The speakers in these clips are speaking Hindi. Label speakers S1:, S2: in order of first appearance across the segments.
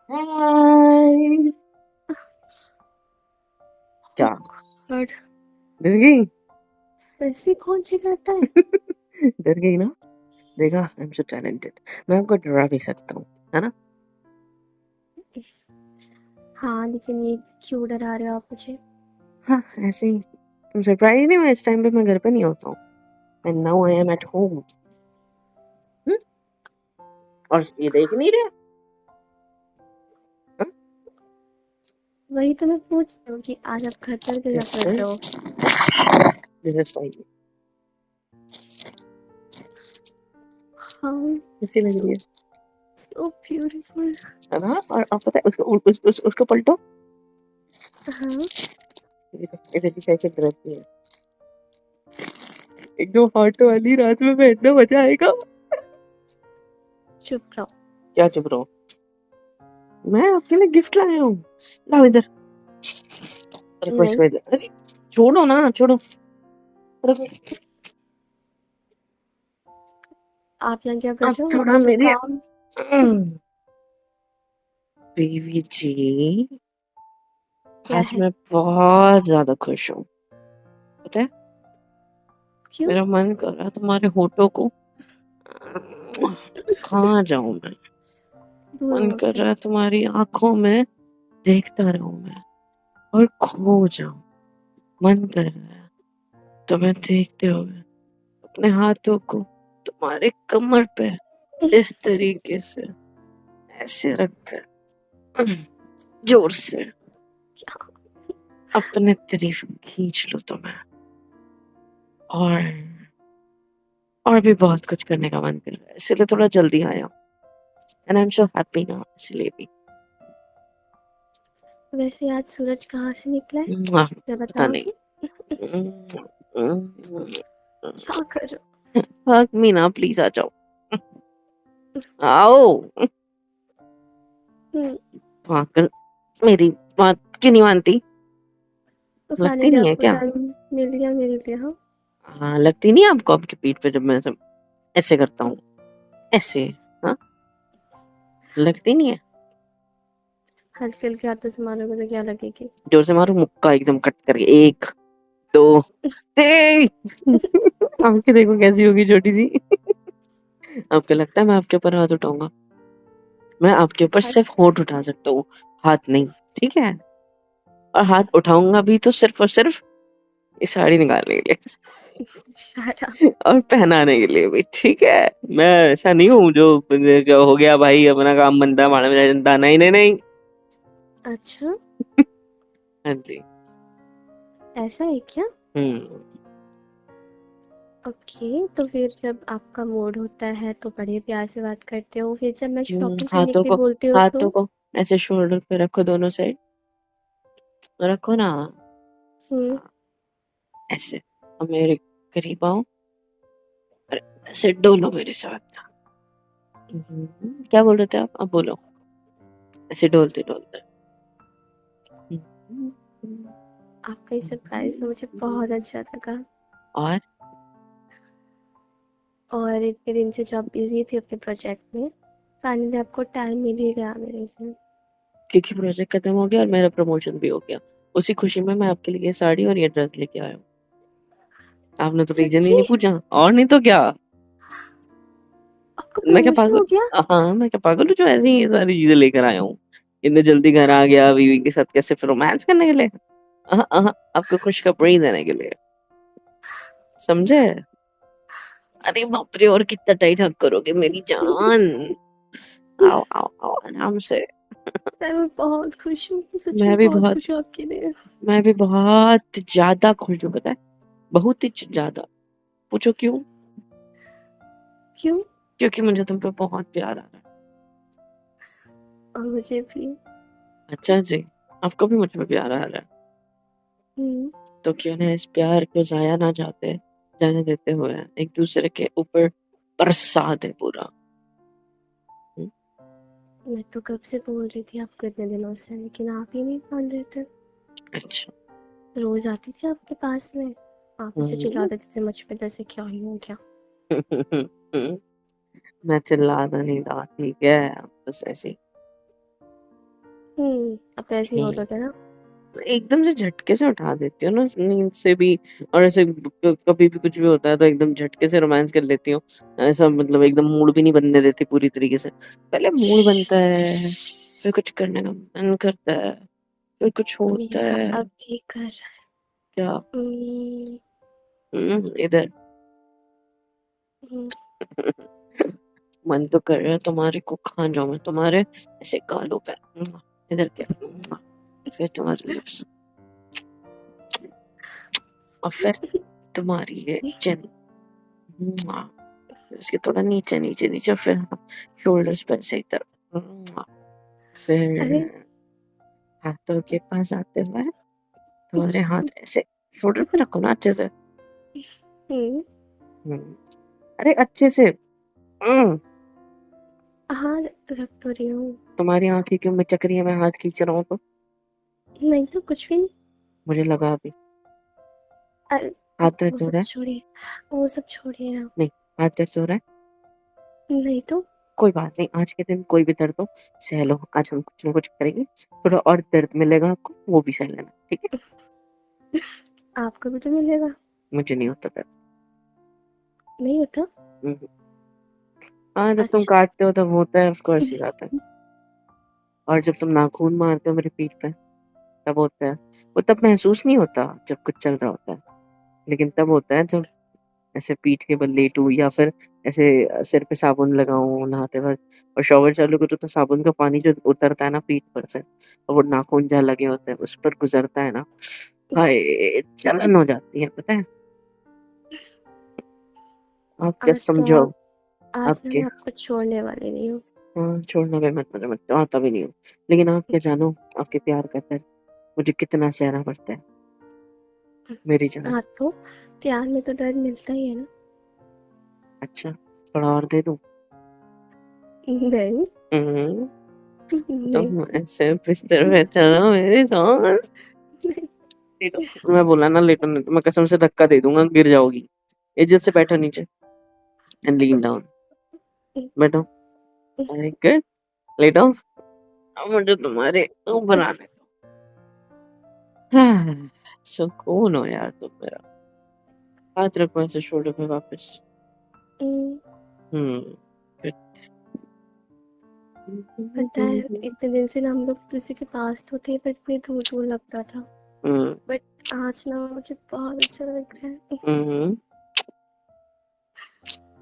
S1: हाय। क्या
S2: गॉड,
S1: डर गई?
S2: ऐसे कौन चिल्लाता है?
S1: डर गई ना? देखा, आई एम सो टैलेंटेड। मैं आपको डरा भी सकता हूँ, है ना?
S2: हाँ, लेकिन ये क्यों डरा रहे हो आप मुझे?
S1: हाँ, ऐसे ही। तुम सरप्राइज नहीं हुए? इस टाइम पे मैं घर पे नहीं होता हूँ, and now I am at home. और ये देख नहीं रहे? हाँ?
S2: वही तो मैं पूछ रही हूँ कि आज आप घर पर क्यों
S1: This
S2: कर रहे हो?
S1: is this is for you।
S2: हाँ,
S1: कैसी लग
S2: सो
S1: रही है?
S2: So beautiful.
S1: है ना? और आप पता है उसको पलटो।
S2: हाँ,
S1: ये देखिए कैसे डरती है। एकदम हॉट वाली रात में पहनना मजा आएगा।
S2: चुप रहो।
S1: क्या चुप रहो? मैं आपके लिए गिफ्ट लाया हूँ। लाओ इधर। रखो
S2: नहीं,
S1: इसको इधर। अरे छोड़ो ना, छोड़ो। रखो।
S2: आप यहाँ क्या कर
S1: आप
S2: रहे हो?
S1: थोड़ा
S2: मेरा जो
S1: मेरे
S2: काम।
S1: बीवी जी,
S2: क्या
S1: आज
S2: है?
S1: मैं बहुत ज्यादा खुश हूँ। पता है,
S2: क्यों?
S1: मेरा मन कर रहा है तुम्हारे होठों को खा जाऊं मैं।
S2: दूर हो
S1: मन कर
S2: मुझसे।
S1: रहा है तुम्हारी आंखों में देखता रहूं मैं और खो जाऊं। मन कर रहा है तुम्हें देखते हुए अपने हाथों को तुम्हारे कमर पे इस तरीके से ऐसे रखकर जोर से
S2: क्या?
S1: अपने तरफ खींच लो तुम्हें। और और भी बहुत कुछ करने का मन कर रहा है, इसलिए थोड़ा जल्दी आया। And I am so happy ना, इसलिए भी।
S2: वैसे आज सूरज कहाँ से निकला है?
S1: मुआ,
S2: जरा
S1: पता नहीं।
S2: बताओगे? क्या कर रहे
S1: हग मी ना, प्लीज आ जाओ। आओ।
S2: हो?
S1: पागल, मेरी बात क्यों नहीं मानती? लगती
S2: फाइनली
S1: नहीं है
S2: आपको
S1: क्या?
S2: टाइम मिल गया मेरे लिए। हाँ,
S1: हाँ, लगती नहीं है आपको आपकी पीठ पे जब मैं सब ऐसे करता हूँ? ऐसे। हाँ, लगती नहीं है?
S2: हल्के हल्के हाथों से मारोगे तो क्या लगेगी?
S1: जोर से मारो मुक्का एकदम कट करके। एक, दो, तीन। आपकी देखो कैसी होगी छोटी सी। आपको लगता है मैं आपके ऊपर हाथ उठाऊंगा? मैं आपके ऊपर
S2: हाथ।
S1: सिर्फ होठ उठा सकता हूँ, हाथ नहीं। ठीक है? और हाथ उठाऊंगा भी तो सिर्फ और सिर्फ ये साड़ी निकालने के
S2: शारा।
S1: लिए और पहनाने के लिए भी। ठीक है? मैं ऐसा नहीं हूँ जो हो गया भाई अपना काम बनता भाड़ में जाए जनता। नहीं नहीं नहीं।
S2: अच्छा,
S1: हाँ जी।
S2: ऐसा है क्या?
S1: हम्म।
S2: ओके, तो फिर जब आपका मूड होता है तो बड़े प्यार से बात करते हो, फिर जब मैं शॉपिंग करने
S1: हाथों
S2: के
S1: को
S2: लिए बोलती हूँ तो?
S1: हाथों को ऐसे शोल्डर पे रखो, दोनों साइड रखो ना।
S2: हम्म।
S1: हाँ, ऐसे। अब मेरे करीब आओ और ऐसे डोलो मेरे साथ। क्या बोल रहे थे आप? अब बोलो। ऐसे डोलते डोलते।
S2: आपका ये सरप्राइज मुझे बहुत अच्छा लगा।
S1: और
S2: और इतने दिन से जो आप बिजी थे अपने प्रोजेक्ट में, फाइनली आपको टाइम मिल ही गया मेरे लिए।
S1: क्योंकि प्रोजेक्ट खत्म हो गया और मेरा प्रमोशन भी हो गया, उसी खुशी में मैं आपके लिए ये साड़ी और ये ड्रेस लेके आया हूँ। आपने तो रीजन ही
S2: सच्ची?
S1: नहीं पूछा, और नहीं तो क्या।
S2: आपका
S1: मैं क्या
S2: प्रमोशन
S1: पागल?
S2: हो गया?
S1: हाँ, मैं क्या पागल हूँ जो ऐसे ही ये सारी चीजें लेकर आया हूँ? इतने जल्दी घर आ गया बीवी के साथ कैसे, फिर रोमांस करने के लिए? आपको खुशखबरी देने के लिए। समझे? अरे बाप रे, और कितना टाइट हक करोगे मेरी जान? आओ आओ आओ आराम से।
S2: मैं बहुत खुश हूँ, सच
S1: मैं
S2: में
S1: भी
S2: बहुत
S1: बहुत
S2: खुश हूँ आपके लिए।
S1: मैं भी बहुत ज्यादा खुश हूँ, पता है? बहुत ही ज्यादा। पूछो क्यों?
S2: क्यों?
S1: क्योंकि मुझे तुम पे बहुत प्यार आ रहा है।
S2: और मुझे भी।
S1: अच्छा जी, आपको भी मुझ पे प्यार आ रहा है?
S2: हम्म।
S1: तो क्यों ना इस प्यार को जाया ना जाने देते हुए एक दूसरे के ऊपर बरसा दे पूरा। हम्म,
S2: मैं तो कब से बोल रही थी आपको इतने दिनों से, लेकिन आप ही नहीं मान रहे थे।
S1: अच्छा।
S2: रोज आती थी आपके पास में, आप मुझे चिल्ला
S1: हम्म।
S2: देते थे मुझ पे, जैसे क्या ही हो गया।
S1: मैं चिल्लाता नहीं था, ठीक है? बस ऐसे ही।
S2: अब तो ऐसे ही बोलोगे ना।
S1: एकदम से झटके से उठा देती हो ना नींद से भी। और ऐसे कभी भी कुछ भी होता है तो एकदम झटके से रोमांस कर लेती हो। ऐसा मतलब एकदम मूड भी नहीं बनने देती पूरी तरीके से। पहले मूड बनता है, फिर कुछ करने का मन करता है, फिर कुछ होता
S2: मेरा
S1: है।
S2: अभी कर रहा है।
S1: क्या?
S2: हम्म,
S1: इधर।
S2: हम्म,
S1: मन तो कर रहा है तुम्हारे को खा जाऊं मैं तुम्हारे ऐसे गालों पे। इधर क्या? फिर तुम्हारे लिप्स, और फिर तुम्हारी ये चिन, इसके थोड़ा नीचे नीचे नीचे, फिर शोल्डर्स पे से इधर,
S2: अरे
S1: फिर हाथों के पास आते हुए तुम्हारे हाथ ऐसे शोल्डर पे रखो ना अच्छे से।
S2: हम्म,
S1: हम्म, अरे अच्छे से।
S2: हाँ रख तो रही हूँ।
S1: तुम्हारी आंखें क्यों मिचक रही है, मैं हाथ खींच रहा हूँ तो?
S2: नहीं तो कुछ भी नहीं।
S1: मुझे लगा अभी।
S2: अरे
S1: हाथ
S2: वो
S1: दर्द हो
S2: सब
S1: रहा है?
S2: छोड़िए, वो सब छोड़िए ना।
S1: नहीं, हाथ दर्द हो रहा है?
S2: नहीं तो।
S1: कोई बात नहीं, आज के दिन कोई भी दर्द हो सह लो, आज हम कुछ ना कुछ करेंगे। थोड़ा और दर्द मिलेगा आपको, वो भी सह लेना, ठीक है?
S2: आपको भी तो मिलेगा।
S1: मुझे नहीं होता दर्द।
S2: नहीं होता।
S1: हम्म। हाँ, जब तुम
S2: अच्छा।
S1: काटते हो तब होता है, ऑफ कोर्स ही बात है। और जब तुम नाखून मारते हो मेरे पीठ पे तब होता है। वो तब महसूस नहीं होता जब कुछ चल रहा होता है, लेकिन तब होता है जब ऐसे पीठ के बल लेटूं या फिर ऐसे सिर पे साबुन लगाऊं नहाते वक्त, और शॉवर चालू करूँ तो साबुन का पानी जो उतरता है ना पीठ पर से, और वो नाखून जहाँ लगे होते हैं उस पर गुजरता है ना, हाय जलन हो जाती है, पता है? आप क्या
S2: आज तो
S1: समझो?
S2: आप आज ना
S1: आपके,
S2: मैं आपको छोड़ने वाली नहीं हूँ।
S1: हाँ छोड़ना भी मत, मुझे मत आता भी नहीं हूँ। लेकिन आप क्या जानो, आपके प्यार का दर्द मुझे कितना सहना पड़ता है, मेरी जान।
S2: आपको प्यार में तो दर्द मिलता ही है ना।
S1: अच्छा, थोड़ा और दे दूं?
S2: नहीं।
S1: हम्म,
S2: नहीं।
S1: तुम ऐसे बिस्तर पे चलो मेरे साथ।
S2: नहीं।
S1: लेटो, मैं बोला ना लेटो, नहीं तो मैं कसम से धक्का दे दूंगा, गिर जाओगी। इज्जत से बैठो नीचे, एंड लीन डाउन। बैठो। Very good. लेटो। अब मुझे तुम्हारे ऊपर आने दो। हाँ, सुकून हो यार तुम मेरा। हाथ रखो ऐसे शोल्डर पे वापस।
S2: हम्म,
S1: हम्म,
S2: पता है इतने दिन से ना हम लोग किसी के पास तो थे पर इतनी दूर दूर लगता था।
S1: हम्म,
S2: बट आज ना मुझे बहुत अच्छा लग रहा है।
S1: हम्म।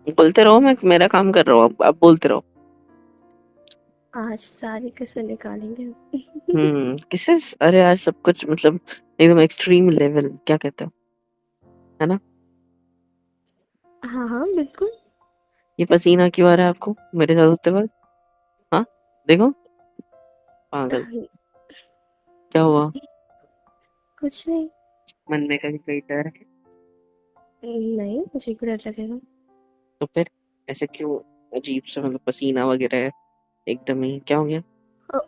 S1: बोलते रहो, मैं मेरा काम कर रहा हूँ, आप बोलते रहो।
S2: आज सारी कसर निकालेंगे।
S1: किससे? अरे आज सब कुछ मतलब एकदम एक्सट्रीम लेवल, क्या कहते हो, है ना?
S2: हाँ हाँ बिल्कुल।
S1: ये पसीना क्यों आ रहा है आपको मेरे साथ होते वक्त? हाँ, देखो, पागल। क्या हुआ?
S2: कुछ नहीं।
S1: मन में कभी कोई डर है?
S2: नहीं मुझे क्यों डर लगेगा।
S1: तो फिर ऐसे क्यों अजीब सा मतलब पसीना वगैरह है, एकदम ही क्या हो गया?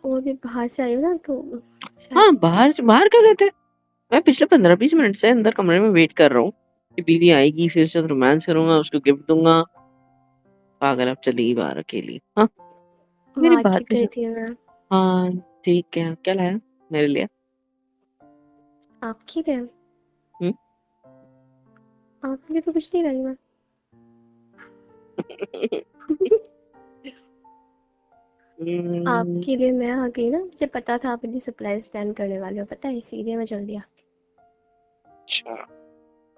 S2: वो भी बाहर से आई हूँ ना तो शायद।
S1: हाँ, बाहर बाहर क्या कहते हैं? मैं पिछले 15-20 मिनट से अंदर कमरे में वेट कर रहा हूँ कि बीवी आएगी, फिर से रोमांस करूंगा, उसको गिफ्ट दूंगा। पागल, अब चली बाहर अकेली? हाँ, मेरी बात
S2: मार्केट
S1: भी
S2: गई
S1: सुन।
S2: थी मैं।
S1: हाँ, ठीक है, क्या लाया मेरे लिए?
S2: आपकी थे।
S1: हम्म।
S2: आपके लिए तो कुछ नहीं लाई मैं।
S1: हम्म,
S2: आपके लिए मैं आ गई ना, मुझे पता था आप इतनी सरप्राइज प्लान करने वाले हो, पता है इसीलिए मैं जल्दी आ गई।
S1: अच्छा,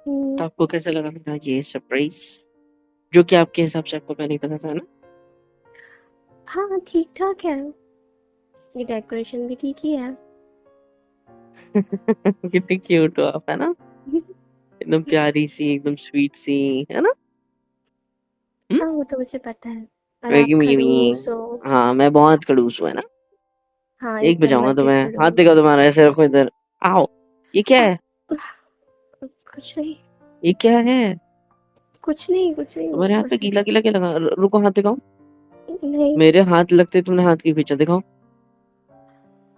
S2: हम्म,
S1: तो आपको कैसा लगा मेरा ये सरप्राइज, जो कि आपके हिसाब से आपको पहले ही पता था ना?
S2: हाँ ठीक ठाक है। ये डेकोरेशन भी ठीक ही है।
S1: कितनी क्यूट हो आप, है ना? एकदम प्यारी सी, एकदम स्वीट सी, है ना? हम्म?
S2: हाँ वो तो मुझे पता है। और
S1: मैगी
S2: आप
S1: मैगी
S2: खड़ूस हो।
S1: मैगी। हाँ, मैं बहुत खड़ूस हूँ, है ना?
S2: हाँ
S1: एक
S2: एकदम
S1: बजाऊंगा
S2: मध्य
S1: तुम्हें, हाथ
S2: खड़ूस।
S1: दिखाओ तुम्हारा, ऐसे रखो इधर। आओ। ये क्या
S2: आ,
S1: है?
S2: कुछ नहीं।
S1: ये क्या है?
S2: कुछ नहीं कुछ नहीं
S1: तुम्हारे हाथ पे
S2: बस
S1: गीला
S2: ऐसे।
S1: गीला क्या लगा? रुको, हाथ दिखाओ।
S2: नहीं।
S1: मेरे हाथ लगते तुमने हाथ क्यों खींचा? दिखाओ।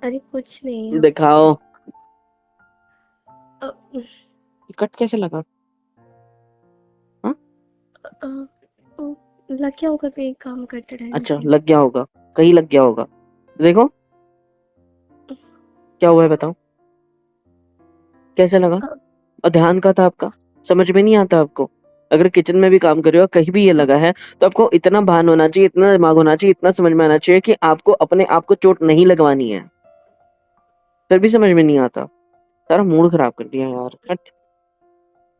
S2: अरे कुछ नहीं है।
S1: दिखाओ।
S2: अ,
S1: कट कैसे लगा? हाँ?
S2: अ, अ, लग गया होगा कहीं काम करते टाइम
S1: अच्छा,
S2: से।
S1: लग गया होगा, कहीं लग गया होगा, देखो। क्या हुआ है बताओ, कैसे लगा?
S2: अ,
S1: और ध्यान का था आपका, समझ में नहीं आता आपको? अगर किचन में भी काम कर रहे हो कहीं भी ये लगा है तो आपको इतना भान होना चाहिए, इतना दिमाग होना चाहिए, इतना समझ में आना चाहिए कि आपको अपने आप को चोट नहीं लगवानी है, फिर भी समझ में नहीं आता। सारा मूड खराब कर दिया यार, हट।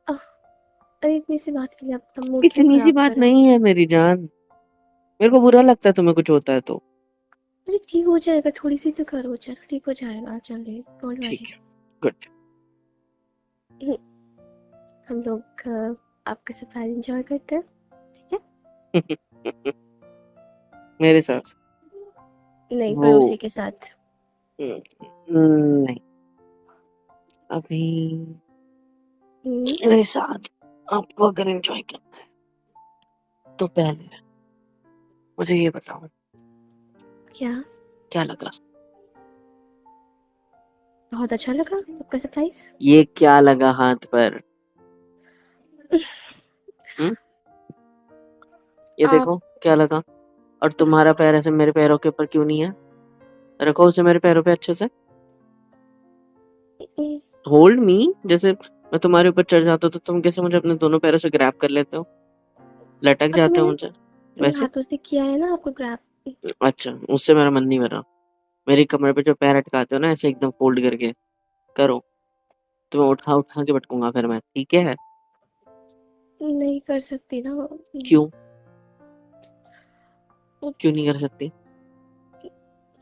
S2: अ, अरे इतनी सी बात के लिए अपना मूड क्यों
S1: इतनी सी
S2: खराब
S1: बात
S2: करें?
S1: नहीं है मेरी जान, मेरे को बुरा लगता है तुम्हें कुछ होता है तो।
S2: अरे ठीक हो जाएगा, थोड़ी सी तो कर हो जाएगा, ठीक हो जाएगा जल्दी, डोंट
S1: ठीक
S2: वरी।
S1: है, गुड।
S2: हम लोग आपका सरप्राइज एंजॉय करते हैं, ठीक है?
S1: मेरे साथ?
S2: नहीं,
S1: वो
S2: पड़ोसी के साथ।
S1: नहीं, अभी
S2: हम्म,
S1: मेरे साथ आपको अगर एंजॉय करना है तो पहले मुझे ये बताओ,
S2: क्या?
S1: क्या लगा?
S2: बहुत अच्छा लगा आपका सरप्राइज।
S1: ये क्या लगा हाथ पर? हम्म, ये
S2: आप
S1: देखो क्या लगा। और तुम्हारा पैर ऐसे मेरे पैरों के ऊपर क्यों नहीं है? रखो उसे मेरे पैरों पे अच्छे से।
S2: हम्म,
S1: होल्ड मी, जैसे मैं तुम्हारे ऊपर चढ़ जाता हूँ तो तुम कैसे मुझे अपने दोनों पैरों से ग्रैब कर लेते हो, लटक
S2: तो
S1: जाते हो
S2: मैंने
S1: मुझे वैसे।
S2: हाथों से किया है ना आपको ग्रैब।
S1: अच्छा, उससे मेरा मन नहीं भरा। मेरी कमर पे जो पैर अटकाते हो ना ऐसे एकदम फोल्ड करके करो, तो मैं उठा उठा के पटकूंगा फिर मैं, ठीक है?
S2: नहीं कर सकती ना।
S1: क्यों?
S2: वो
S1: क्यों नहीं कर सकती?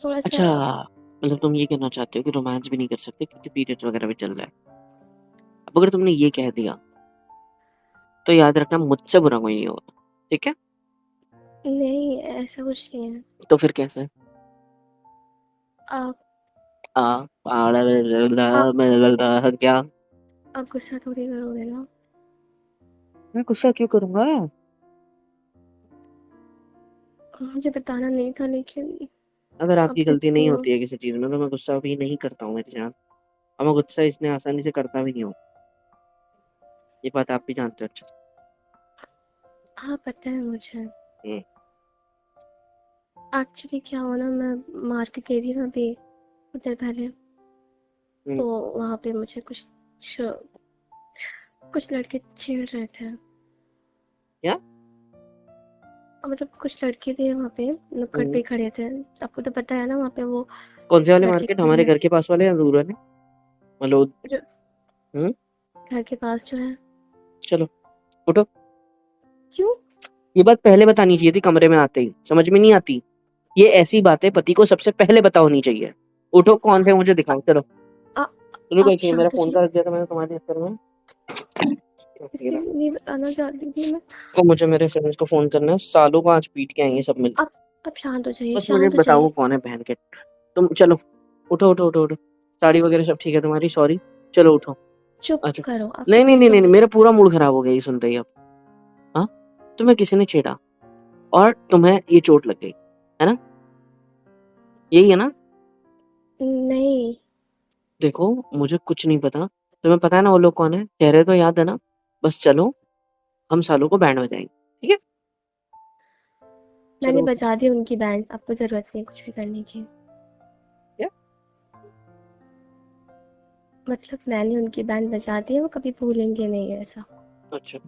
S2: थोड़ा सा।
S1: अच्छा, मतलब तुम ये कहना चाहते हो कि रोमांस भी नहीं कर सकते क्योंकि पीरियड्स वगैरह भी चल रहा है। अब अगर तुमने ये कह दिया तो याद रखना मुझसे बुरा कोई नहीं होगा, ठीक है?
S2: नहीं, ऐसा कुछ नहीं है।
S1: तो फिर कैसे?
S2: आप
S1: आ पाड़ा
S2: आप
S1: में लगता है क्या?
S2: आप गुस्सा थोड़ी करोगे ना।
S1: मैं गुस्सा क्यों करूंगा?
S2: मुझे बताना नहीं था लेकिन
S1: अगर
S2: अब
S1: आपकी
S2: जिद
S1: गलती नहीं
S2: थी ना।
S1: होती है किसी चीज में तो मैं गुस्सा भी नहीं करता हूँ मेरी जान। और मैं गुस्सा इसने आसानी से करता भी नहीं हूँ, ये बात आप भी जानते हो अच्छे से।
S2: हाँ पता है मुझे।
S1: हम्म,
S2: एक्चुअली क्या हुआ ना, मैं मार्केट गई थी ना अभी कुछ देर पहले।
S1: हम्म,
S2: तो वहाँ पे मुझे कुछ लड़के छेड़ रहे थे।
S1: क्या?
S2: और मतलब कुछ लड़के थे वहाँ पे, नुक्कड़
S1: हम्म,
S2: पे खड़े थे। आपको तो पता है ना वहाँ पे वो
S1: कौन से वाले
S2: लड़के
S1: मार्केट,
S2: खड़े
S1: हमारे
S2: हैं
S1: घर के पास वाले या दूर वाले? मतलब
S2: जो
S1: हम्म,
S2: घर के पास जो है।
S1: चलो उठो।
S2: क्यों?
S1: ये बात पहले बतानी चाहिए थी कमरे में आते ही, समझ में नहीं आती। ये ऐसी बातें पति को सबसे पहले पता होनी चाहिए। उठो, कौन थे मुझे दिखाओ, चलो।
S2: आ,
S1: रुको
S2: आप
S1: एक सेकंड, मेरा
S2: शांत हो
S1: फोन
S2: जाइए।
S1: का रख दिया था मैंने तुम्हारे चक्कर में। ये
S2: इसीलिए नहीं बताना चाहती थी मैं।
S1: को मुझे मेरे फ्रेंड्स को फोन करना है, सालों को आज पीट के आएंगे सब मिल।
S2: आप आप शांत हो जाइए,
S1: बस मुझे
S2: शांत हो
S1: बताओ
S2: जाइए।
S1: कौन है बहन के। तुम चलो, उठो उठो उठो उठो। साड़ी वगैरह सब ठीक है तुम्हारी? सॉरी, चलो उठो।
S2: चुप
S1: अच्छा,
S2: करो, आप
S1: नहीं
S2: खुद
S1: नहीं
S2: भी
S1: नहीं
S2: चुप।
S1: नहीं, मेरा पूरा मूड खराब हो गया ये सुनते ही अब। हाँ, तुम्हें किसी ने छेड़ा और तुम्हें ये चोट लग गई, है ना? यही है ना?
S2: नहीं।
S1: देखो मुझे कुछ नहीं पता, तुम्हें पता है ना वो लोग कौन है, चेहरे तो याद है ना? बस चलो, हम सालों को बैंड बजाएंगे, ठीक है?
S2: मैंने
S1: चलो उठो।
S2: बजा दी उनकी बैंड, आपको जरूरत नहीं कुछ भी करने की।
S1: क्या?
S2: मतलब मैंने उनकी बैंड बजा दी है, वो कभी भूलेंगे नहीं ऐसा।
S1: अच्छा,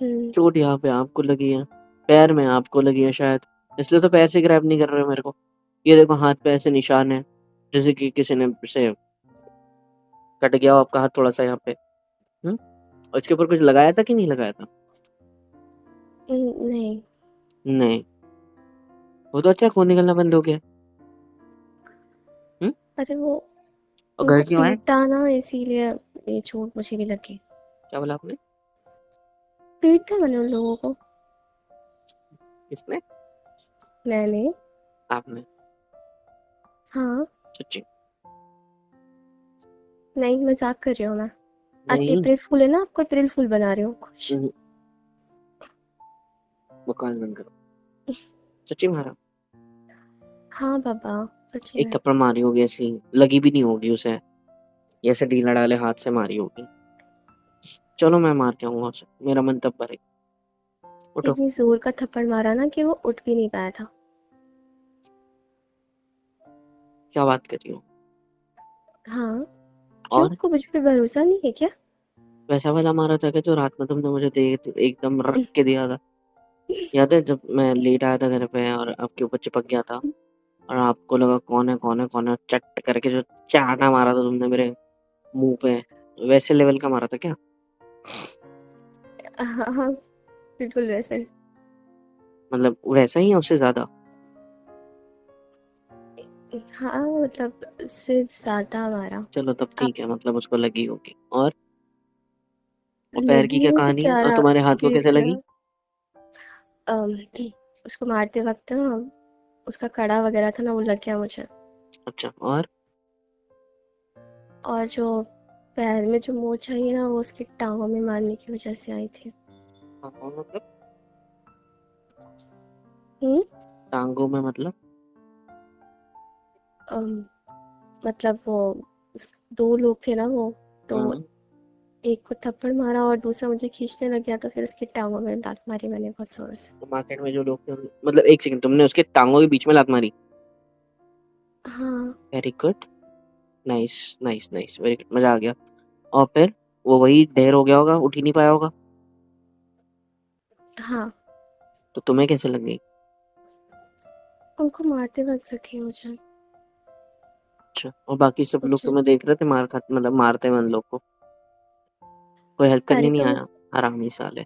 S2: हम्म।
S1: चोट यहाँ पे आपको लगी है, पैर में आपको लगी है शायद, इसलिए तो पैर से ग्रैब नहीं कर रहे हो मेरे को। ये देखो हाथ पे ऐसे निशान है, जैसे कि किसी ने से कट गया हो आपका हाथ थोड़ा सा यहाँ पे। और इसके ऊपर कुछ लगाया था कि नहीं लगाया था?
S2: नहीं।
S1: नहीं। वो तो अच्छा, खून निकलना बंद हो गया। हम्म,
S2: अरे वो
S1: और घर
S2: उनको
S1: क्यों आए?
S2: पीटा ना, इसीलिए ये चोट मुझे भी लगी।
S1: क्या बोला आपने?
S2: पीटा मैंने उन लोगों को।
S1: किसने?
S2: मैंने।
S1: आपने?
S2: हाँ।
S1: सच्ची?
S2: नहीं, मजाक कर रही हूँ मैं। आज
S1: नहीं।
S2: अप्रैल फूल है ना, आपको अप्रैल फूल बना रही हूँ खुश।
S1: हम्म, बकवास बंद करो। सच्ची मारा?
S2: हाँ बाबा, सच्ची
S1: एक
S2: में।
S1: थप्पड़ मारी होगी ऐसी, लगी भी नहीं होगी उसे, ये ऐसे ढीला डाले हाथ से मारी होगी। चलो मैं मार के आऊंगा उसे, मेरा मन तब भरेगा। उठो।
S2: इतनी जोर का थप्पड़ मारा ना कि वो उठ भी नहीं पाया था।
S1: क्या बात कर रही हो?
S2: हाँ, क्यों
S1: और
S2: आपको मुझ पे भरोसा नहीं है क्या?
S1: वैसा वाला मारा था क्या जो रात में तुमने मुझे दे एकदम रख के दिया था? याद है जब मैं लेट आया था घर पे और आपके ऊपर चिपक गया था और आपको लगा कौन है चट करके जो चाटा मारा था तुमने मेरे मुंह पे, वैसे लेवल का मारा था क्या?
S2: हाँ, हाँ, बिल्कुल वैसे ही।
S1: मतलब वैसा ही है उससे ज्यादा?
S2: हाँ, मतलब उससे ज़्यादा हमारा।
S1: चलो तब
S2: आप
S1: ठीक है, मतलब उसको लगी होगी। और पैर की
S2: लगी
S1: क्या
S2: नहीं,
S1: कहानी है और
S2: बेचारा
S1: तुम्हारे हाथ को
S2: गिर
S1: कैसे लगी?
S2: गया। अम, उसको मारते वक़्त ना उसका कड़ा वग़ैरह था ना, वो लग गया मुझे।
S1: अच्छा, और?
S2: और जो पैर में जो मोच आई है ना, वो उसकी टाँगों में मारने की वज़ह से आई थी।
S1: हाँ, मतलब
S2: हुँ?
S1: टांगों में मतलब?
S2: अम, मतलब वो स 2 लोग थे ना वो, तो
S1: हम्म।
S2: एक को थप्पड़ मारा और दूसरा मुझे खींचने लग गया, तो फिर उसकी टाँगों में लात मारी मैंने बहुत ज़ोर से।
S1: तो मार्केट में जो लोग थे मतलब एक सेकंड, तुमने उसके टांगों के बीच में लात मारी?
S2: हाँ,
S1: very good, nice nice nice, very good, मजा आ गया। और फिर वो वही ढेर हो गया होगा, उठ ही नहीं पाया होगा।
S2: हाँ,
S1: तो तुम्हें कैसे लग गई?
S2: उनको मारते वक़्त लगी मुझे।
S1: अच्छा, और बाकी सब लोग
S2: मुझे
S1: तुम्हें देख रहे थे मार खा मतलब मारते हुए उन लोग को? कोई हेल्प करने
S2: पहले
S1: नहीं
S2: तो
S1: आया? हरामी साले।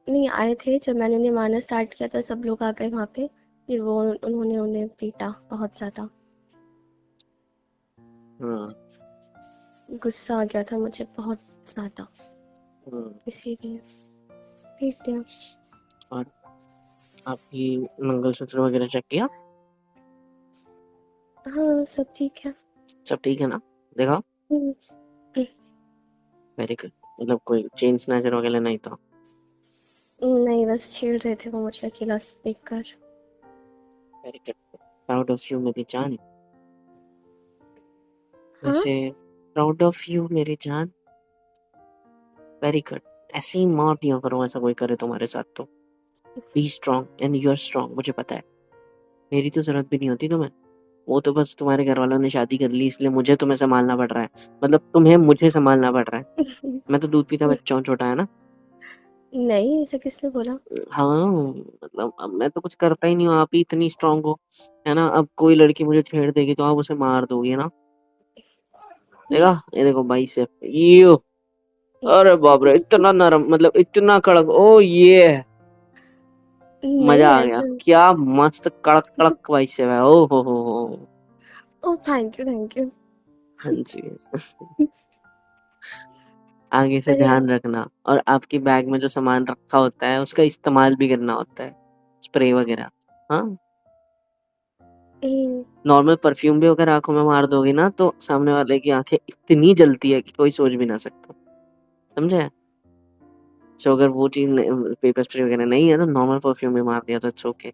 S2: नहीं आए थे, जब मैंने उन्हें मारना स्टार्ट किया था सब लोग आ गए वहाँ पे, फिर वो उन्होंने उन्हें पीटा बहुत ज़्यादा।
S1: हम्म।
S2: गुस्सा आ गया था मुझे बहुत ज़्यादा,
S1: हम्म।
S2: इसीलिए पीट दिया।
S1: और आपकी मंगलसूत्र वगैरह चेक किया?
S2: हाँ, सब ठीक है।
S1: सब ठीक है ना? देखा?
S2: हुँ, हुँ,
S1: वेरी गुड। मतलब कोई चेन स्नैचर वगैरह नहीं था?
S2: नहीं बस छेड़ रहे थे वो मुझे अकेला देखकर।
S1: Very good, proud of you मेरी जान।
S2: हाँ?
S1: वैसे प्राउड ऑफ यू मेरी जान। Very good. ऐसे ही मार दिया करो, ऐसा कोई करे तुम्हारे साथ तो। Be strong and you are strong, मुझे पता है। मेरी तो जरूरत भी नहीं होती तुम्हें। वो तो बस तुम्हारे घर वालों ने शादी कर ली इसलिए मुझे तुम्हें संभालना पड़ रहा है। मतलब तुम्हें मुझे संभालना पड़ रहा है। मैं तो दूध पीता बच्चा हूँ, छोटा है ना।
S2: नहीं, ऐसा किसने बोला?
S1: हाँ, मतलब अब मैं तो कुछ करता ही नहीं हूँ, आप ही इतनी स्ट्रांग हो, है ना। अब कोई लड़की मुझे छेड़ देगी तो आप उसे मार दोगे, है ना। देखा, ये देखो भाई से यू। अरे बाप रे, इतना नरम, मतलब इतना कड़क, ओ ये मजा
S2: नहीं
S1: आ गया,
S2: ऐसा।
S1: क्या मस्त कड़क कड़क भाई से है, ओ हो।
S2: Oh! Thank you, thank you.
S1: हाँ जी। आगे से
S2: अरे!
S1: ध्यान रखना, और आपकी बैग में जो सामान रखा होता है उसका इस्तेमाल भी करना होता है, स्प्रे वगैरह। हाँ,
S2: हुँ,
S1: नॉर्मल परफ्यूम भी अगर आंखों में मार दोगे ना तो सामने वाले की आंखें इतनी जलती है कि कोई सोच भी ना सकता, समझे। सो अगर वो चीज पेपर स्प्रे वगैरह नहीं है तो नॉर्मल परफ्यूम भी मार दिया तो इट्स ओके।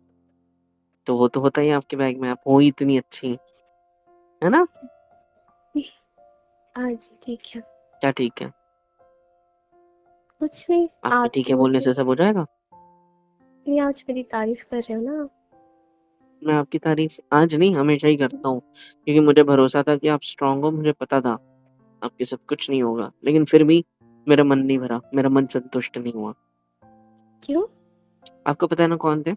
S1: तो वो तो होता ही है आपके बैग में, आप हो ही इतनी अच्छी, है ना।
S2: हाँ जी, ठीक है।
S1: क्या ठीक है?
S2: कुछ नहीं,
S1: आपके ठीक
S2: आपके
S1: है
S2: मुँह
S1: बोलने
S2: से
S1: से सब हो जाएगा?
S2: नहीं, आज मेरी तारीफ़ कर रहे हो ना आप।
S1: मैं आपकी तारीफ आज नहीं, हमेशा ही करता हूँ, क्योंकि मुझे भरोसा था कि आप स्ट्रांग हो, मुझे पता था आपके साथ कुछ नहीं होगा, लेकिन फिर भी मेरा मन नहीं भरा, मेरा मन संतुष्ट नहीं हुआ।
S2: क्यों?
S1: आपको पता है ना कौन थे?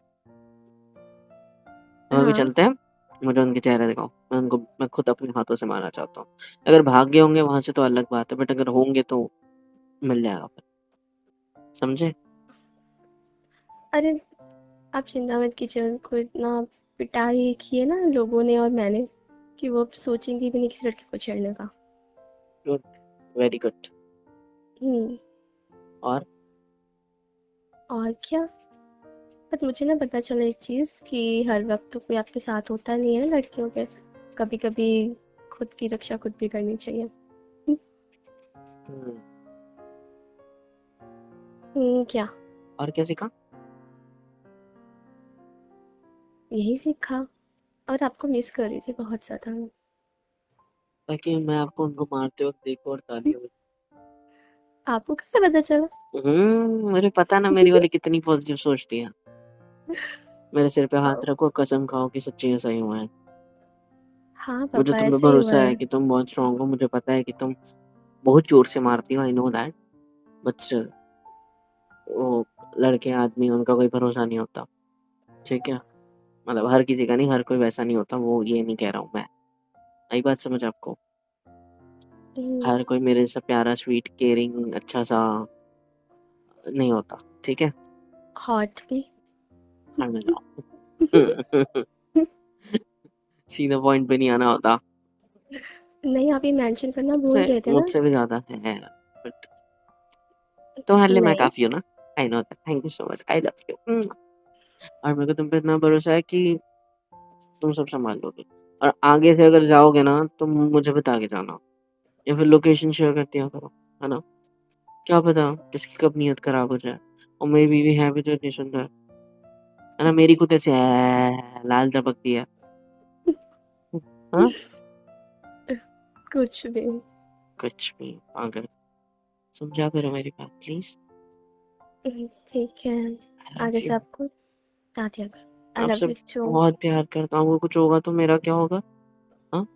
S1: हम अभी
S2: हाँ।
S1: चलते हैं, मुझे उनके चेहरे दिखाओ, मैं खुद अपने हाथों से मारना चाहता हूँ। अगर भाग गए होंगे वहां से तो अलग बात है, बट अगर होंगे तो मिल जाएगा फिर, समझे।
S2: अरे! आप चिंता मत कीजिए, उनको इतना पिटाई की है ना लोगों ने और मैंने, कि वो अब सोचेंगे भी नहीं किसी लड़की को छेड़ने का।
S1: Good, very good.
S2: हुँ,
S1: और
S2: और क्या? बट मुझे ना पता चला एक चीज़ कि हर वक़्त तो कोई आपके साथ होता नहीं है ना लड़कियों के। कभी-कभी खुद की रक्षा खुद भी करनी चाहिए। हुँ,
S1: हम्म,
S2: क्या?
S1: और क्या सीखा?
S2: यही सीखा और आपको मिस कर रही थी बहुत ज़्यादा मैं।
S1: ताकि मैं आपको उनको मारते वक्त देखूं और
S2: हुँ,
S1: तालियां
S2: आपको कैसे पता चला?
S1: मुझे पता ना मेरी वाली कितनी पॉजिटिव सोचती है। मेरे सिर पे
S2: अ,
S1: हाथ रखो, कसम खाओ कि सच्ची ऐसा ही हुआ है।
S2: हाँ
S1: मुझे
S2: पापा,
S1: तुम पे
S2: ऐसे ही हुआ
S1: भरोसा है
S2: है।
S1: कि तुम बहुत स्ट्रांग हो, मुझे पता है कि तुम बहुत जोर से मारती हो, I know that, but still वो लड़के आदमी उनका कोई भरोसा नहीं होता, ठीक है? मतलब हर किसी का नहीं, हर कोई वैसा नहीं होता, वो ये नहीं कह रहा हूँ मैं। आई बात समझ आपको?
S2: हम्म,
S1: हर कोई मेरे जैसा प्यारा, स्वीट, केयरिंग, अच्छा-सा नहीं होता, ठीक है?
S2: हॉट भी।
S1: हाँ, मैं जाऊँ। सीधा पॉइंट पे नहीं आना होता।
S2: नहीं, आप ये मेंशन करना भूल
S1: वैसे
S2: गए थे ना।
S1: मुझसे भी ज़्यादा है, बट तुम्हारे लिए मैं
S2: नहीं।
S1: काफ़ी हूँ ना। I know that, thank you so much, I love you. और मेरे को तुम पे इतना भरोसा है कि तुम सब सँभाल लोगे, और आगे से अगर जाओगे ना तो मुझे बता के जाना, या फिर लोकेशन शेयर कर दिया करो, है ना? क्या पता किसकी कब नीयत खराब हो जाए, और मेरी बीवी है भी तो इतनी सुंदर, है ना? मेरी खुद ऐसे लाल टपकती है। हाँ?
S2: कुछ भी।
S1: कुछ भी पागल, समझा करो मेरी बात प्लीज़।
S2: ठीक है,
S1: आई लव
S2: आगे
S1: यू।
S2: से आपको बता दिया करो। आई
S1: आपसे
S2: लव यू टू।
S1: बहुत प्यार करता हूँ, कुछ होगा तो मेरा क्या होगा? हाँ?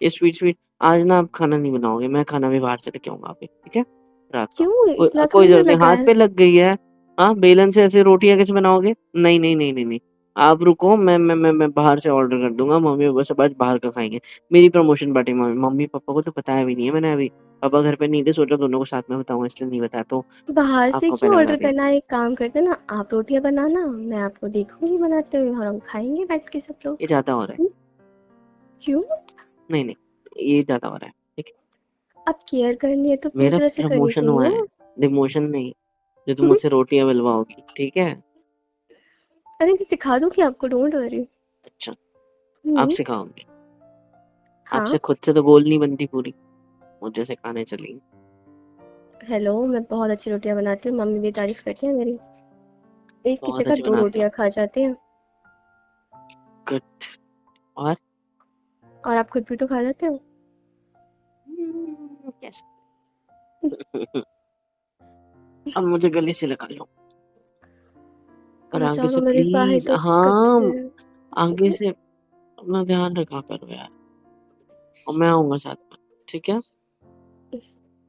S1: ये स्वीट-स्वीट आज ना आप खाना नहीं बनाओगे, मैं खाना भी बाहर से लेके आऊँगा अभी, ठीक है? रात का।
S2: क्यों इतना
S1: कोई
S2: ठंड
S1: ज़रूरत नहीं,
S2: लगा
S1: हाथ
S2: है?
S1: पे लग गई है। हाँ, बेलन से ऐसे रोटियाँ कैसे बनाओगे? नहीं, नहीं, नहीं, नहीं, नहीं। आप रुको, मैं बाहर से ऑर्डर कर दूँगा, मम्मी बस आज बाहर का खाएँगे। मेरी प्रमोशन पार्टी मम्मी-पापा को तो बताया भी नहीं है मैंने अभी। पापा घर पे नहीं थे, सोचा दोनों को साथ में बताऊँगा इसलिए नहीं बताया, तो
S2: बाहर से
S1: आपको
S2: क्यों
S1: पहले बता
S2: ऑर्डर
S1: दिया।
S2: करना है? एक काम करते ना, आप रोटियां बनाना, मैं आपको देखूंगी बनाते हुए और हम खाएंगे बैठ के सब लोग।
S1: ये ज़्यादा हो रहा है।
S2: हम्म, क्यों?
S1: नहीं, नहीं, ये ज़्यादा हो रहा है, ठीक है?
S2: अब केयर करनी है तो पूरी
S1: मेरा
S2: तरह से करनी
S1: प्रमोशन हुआ
S2: चाहिए
S1: है,
S2: ना।
S1: डिमोशन नहीं, जो तुम मुझसे रोटियाँ बेलवाओगी, ठीक है?
S2: अरे मैं सिखा दूंगी आपको, डोंट वरी।
S1: अच्छा, आप
S2: हम्म।
S1: सिखाओगी?
S2: हाँ।
S1: आपसे खुद से तो गोल नहीं बनती पूरी, मुझे सिखाने चली।
S2: हेलो, मैं बहुत अच्छी रोटियां बनाती हूँ, मम्मी भी तारीफ करती है मेरी। एक की
S1: बहुत
S2: जगह
S1: अच्छी
S2: दो
S1: बनाते हो,
S2: रोटियां खा जाते हैं।
S1: गुड। और
S2: और आप खुद भी तो खा जाते हो।
S1: कैसे? अब मुझे गले से लगा लो, और
S2: अब
S1: आगे
S2: जानो
S1: से
S2: मेरे बाहें
S1: प्लीज़,
S2: तो कब
S1: हाँ,
S2: से।
S1: आगे से अपना ध्यान रखा करो यार, और मैं आऊँगा साथ में, ठीक है?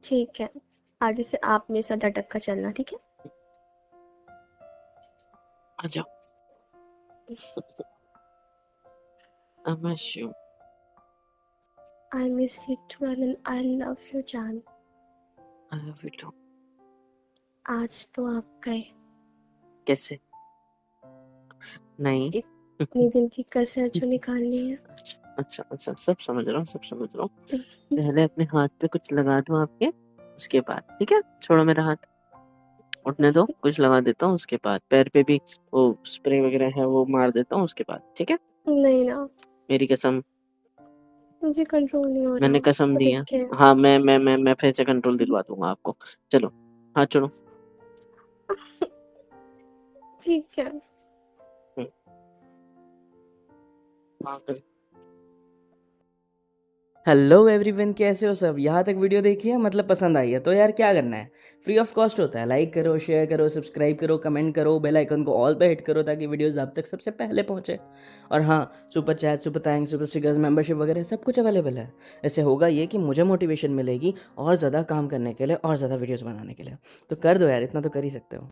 S2: ठीक है, आगे से आप मेरे साथ अटक कर चलना, ठीक है?
S1: आ जाओ। I miss you.
S2: I miss you too and I love you जान।
S1: I love you too.
S2: आज तो आप गए।
S1: कैसे? नहीं।
S2: इतनी दिन की कसर जो निकालनी है।
S1: अच्छा, अच्छा, सब समझ रहा हूँ, सब समझ रहा हूँ। पहले अपने हाथ पे कुछ लगा दूँ आपके, उसके बाद, ठीक है? छोड़ो मेरा हाथ, उठने दो, कुछ लगा देता हूँ, उसके बाद पैर पे भी वो स्प्रे वगैरह है वो मार देता हूँ, उसके बाद, ठीक है?
S2: नहीं ना,
S1: मेरी कसम,
S2: मुझे कंट्रोल नहीं हो
S1: मैंने
S2: रहा।
S1: कसम दी है।
S2: रुक के।
S1: हाँ, मैं फिर से कंट्रोल दिलवा दूँगा आपको। चलो, हाथ छोड़ो।
S2: ठीक है।
S1: हुँ, हाँ, तो
S3: हेलो एवरीवन, कैसे हो सब? यहाँ तक वीडियो देखी है, मतलब पसंद आई है तो यार क्या करना है, फ्री ऑफ कॉस्ट होता है। लाइक करो, शेयर करो, सब्सक्राइब करो, कमेंट करो, बेल आइकन को ऑल पे हिट करो ताकि वीडियोस आप तक सबसे पहले पहुँचे। और हाँ, super chat, super thanks, super stickers, membership वगैरह सब कुछ अवेलेबल है। ऐसे होगा ये कि मुझे मोटिवेशन मिलेगी और ज़्यादा काम करने के लिए और ज़्यादा वीडियोज़ बनाने के लिए। तो कर दो यार, इतना तो कर ही सकते हो।